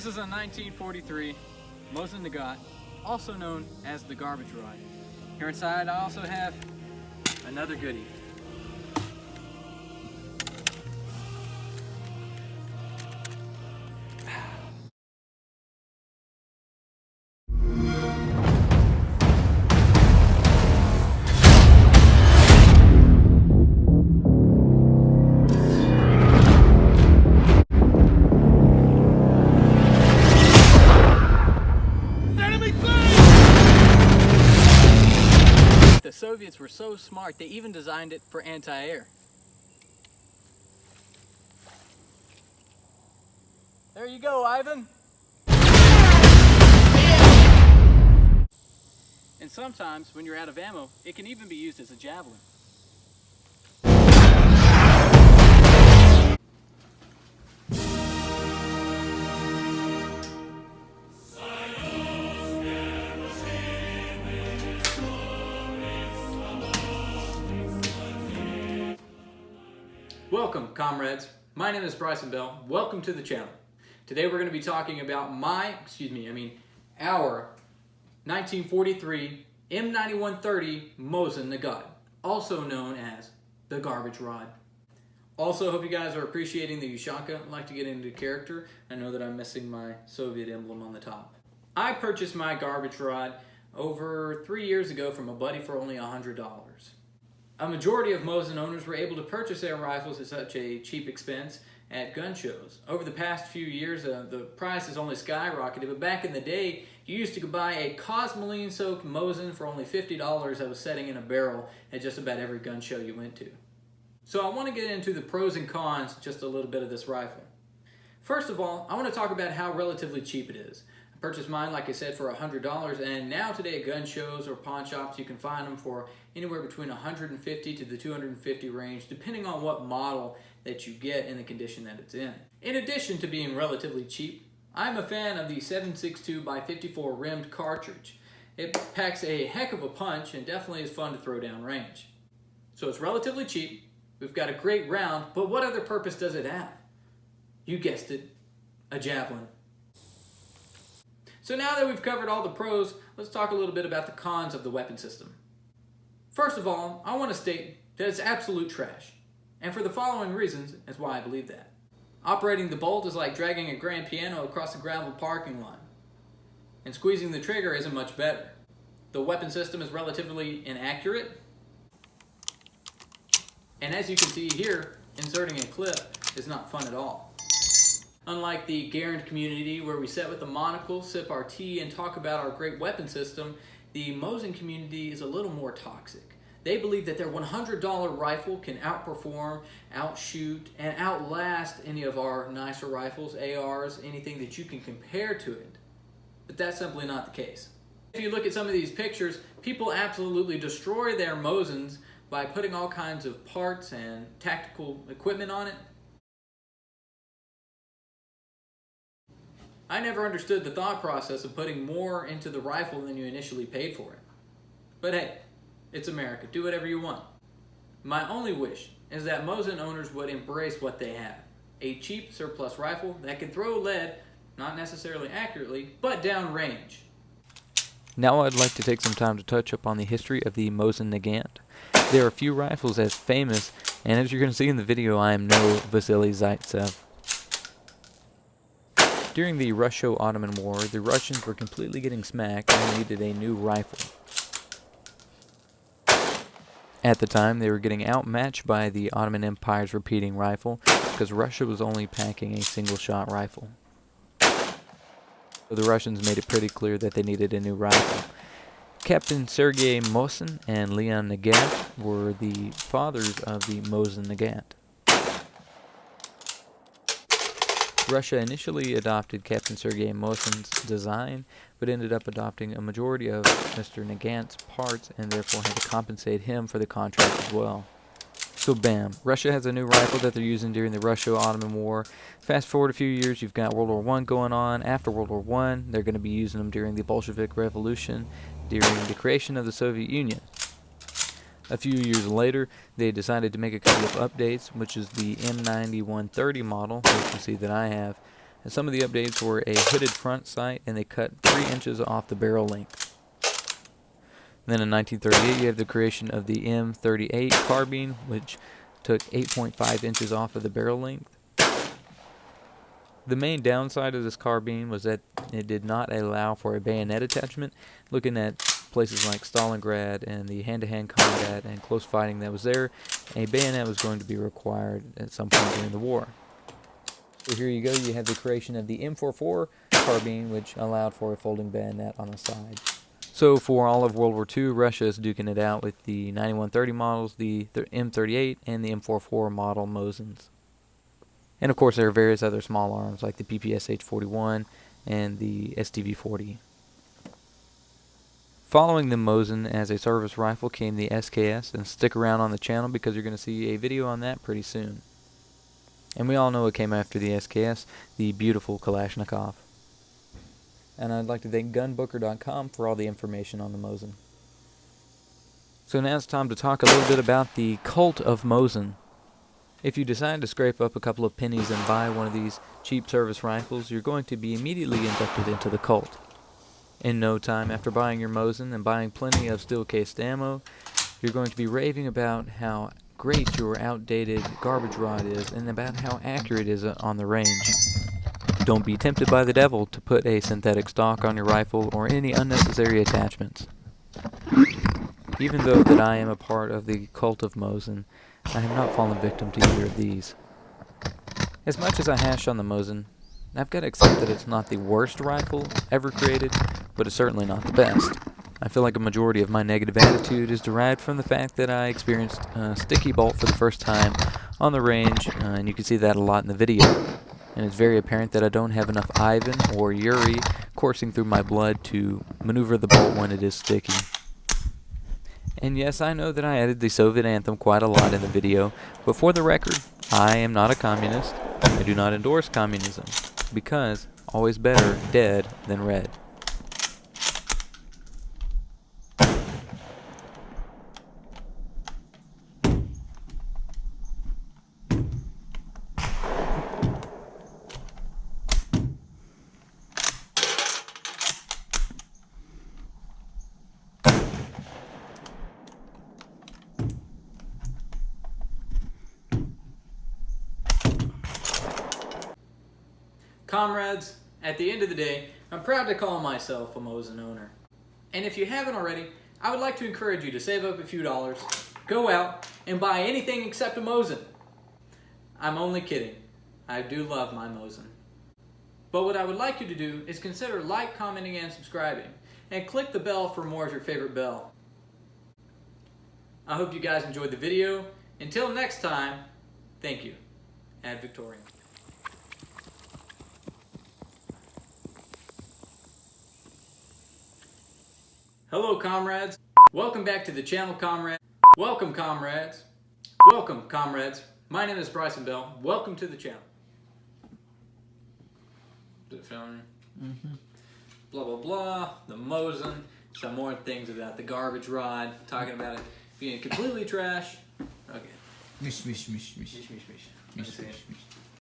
This is a 1943 Mosin Nagant, also known as the garbage rod. Here inside I also have another goodie. The Soviets were so smart, they even designed it for anti-air. There you go, Ivan. And sometimes, when you're out of ammo, it can even be used as a javelin. Welcome, comrades. My name is Bryson Bell. Welcome to the channel. Today we're going to be talking about our 1943 M91 Mosin Nagant, also known as the garbage rod. Also, hope you guys are appreciating the Ushanka. I'd like to get into character. I know that I'm missing my Soviet emblem on the top. I purchased my garbage rod over 3 years ago from a buddy for only $100. A majority of Mosin owners were able to purchase their rifles at such a cheap expense at gun shows. Over the past few years, the price has only skyrocketed, but back in the day, you used to buy a cosmoline-soaked Mosin for only $50 that was setting in a barrel at just about every gun show you went to. So I want to get into the pros and cons just a little bit of this rifle. First of all, I want to talk about how relatively cheap it is. I purchased mine, like I said, for $100, and now today at gun shows or pawn shops, you can find them for anywhere between $150 to the $250 range, depending on what model that you get and the condition that it's in. In addition to being relatively cheap, I'm a fan of the 7.62x54 rimmed cartridge. It packs a heck of a punch and definitely is fun to throw down range. So it's relatively cheap, we've got a great round, but what other purpose does it have? You guessed it, a javelin. So now that we've covered all the pros, let's talk a little bit about the cons of the weapon system. First of all, I want to state that it's absolute trash. And for the following reasons is why I believe that. Operating the bolt is like dragging a grand piano across a gravel parking lot. And squeezing the trigger isn't much better. The weapon system is relatively inaccurate. And as you can see here, inserting a clip is not fun at all. Unlike the Garand community where we sit with a monocle, sip our tea, and talk about our great weapon system, the Mosin community is a little more toxic. They believe that their $100 rifle can outperform, outshoot, and outlast any of our nicer rifles, ARs, anything that you can compare to it. But that's simply not the case. If you look at some of these pictures, people absolutely destroy their Mosins by putting all kinds of parts and tactical equipment on it. I never understood the thought process of putting more into the rifle than you initially paid for it. But hey, it's America. Do whatever you want. My only wish is that Mosin owners would embrace what they have. A cheap surplus rifle that can throw lead, not necessarily accurately, but downrange. Now I'd like to take some time to touch upon the history of the Mosin Nagant. There are few rifles as famous, and as you're going to see in the video, I am no Vasily Zaitsev. During the Russo-Ottoman War, the Russians were completely getting smacked and needed a new rifle. At the time, they were getting outmatched by the Ottoman Empire's repeating rifle because Russia was only packing a single-shot rifle. So the Russians made it pretty clear that they needed a new rifle. Captain Sergei Mosin and Leon Nagant were the fathers of the Mosin Nagant. Russia initially adopted Captain Sergei Mosin's design, but ended up adopting a majority of Mr. Nagant's parts and therefore had to compensate him for the contract as well. So bam, Russia has a new rifle that they're using during the Russo-Ottoman War. Fast forward a few years, you've got World War I going on. After World War I, they're going to be using them during the Bolshevik Revolution, during the creation of the Soviet Union. A few years later, they decided to make a couple of updates, which is the M91 model, which you can see that I have. And some of the updates were a hooded front sight, and they cut 3 inches off the barrel length. Then in 1938, you have the creation of the M38 carbine, which took 8.5 inches off of the barrel length. The main downside of this carbine was that it did not allow for a bayonet attachment. Looking at places like Stalingrad and the hand-to-hand combat and close fighting that was there, a bayonet was going to be required at some point during the war. So here you go, you have the creation of the M44 carbine, which allowed for a folding bayonet on the side. So for all of World War II, Russia is duking it out with the 9130 models, the M38, and the M44 model Mosins. And of course there are various other small arms like the PPSH-41 and the STV-40. Following the Mosin as a service rifle came the SKS, and stick around on the channel because you're going to see a video on that pretty soon. And we all know what came after the SKS, the beautiful Kalashnikov. And I'd like to thank gunbooker.com for all the information on the Mosin. So now it's time to talk a little bit about the Cult of Mosin. If you decide to scrape up a couple of pennies and buy one of these cheap service rifles, you're going to be immediately inducted into the cult. In no time after buying your Mosin and buying plenty of steel-cased ammo, you're going to be raving about how great your outdated garbage rod is and about how accurate it is on the range. Don't be tempted by the devil to put a synthetic stock on your rifle or any unnecessary attachments. Even though that I am a part of the Cult of Mosin, I have not fallen victim to either of these. As much as I hash on the Mosin, I've got to accept that it's not the worst rifle ever created, but it's certainly not the best. I feel like a majority of my negative attitude is derived from the fact that I experienced a sticky bolt for the first time on the range, and you can see that a lot in the video. And it's very apparent that I don't have enough Ivan or Yuri coursing through my blood to maneuver the bolt when it is sticky. And yes, I know that I added the Soviet anthem quite a lot in the video, but for the record, I am not a communist. I do not endorse communism, because always better dead than red. Comrades, at the end of the day, I'm proud to call myself a Mosin owner. And if you haven't already, I would like to encourage you to save up a few dollars, go out, and buy anything except a Mosin. I'm only kidding. I do love my Mosin. But what I would like you to do is consider like, commenting, and subscribing, and click the bell for more of your favorite bell. I hope you guys enjoyed the video. Until next time, thank you. Ad Victoriam. Hello, comrades. Welcome back to the channel, comrades. Welcome, comrades. Welcome, comrades. My name is Bryson Bell. Welcome to the channel. Is it filming? Blah, blah, blah. The Mosin. Some more things about the garbage rod. Talking about it being completely trash. Okay. Mish, mish, mish, mish. Mish, mish, mish. Mish, mish, mish.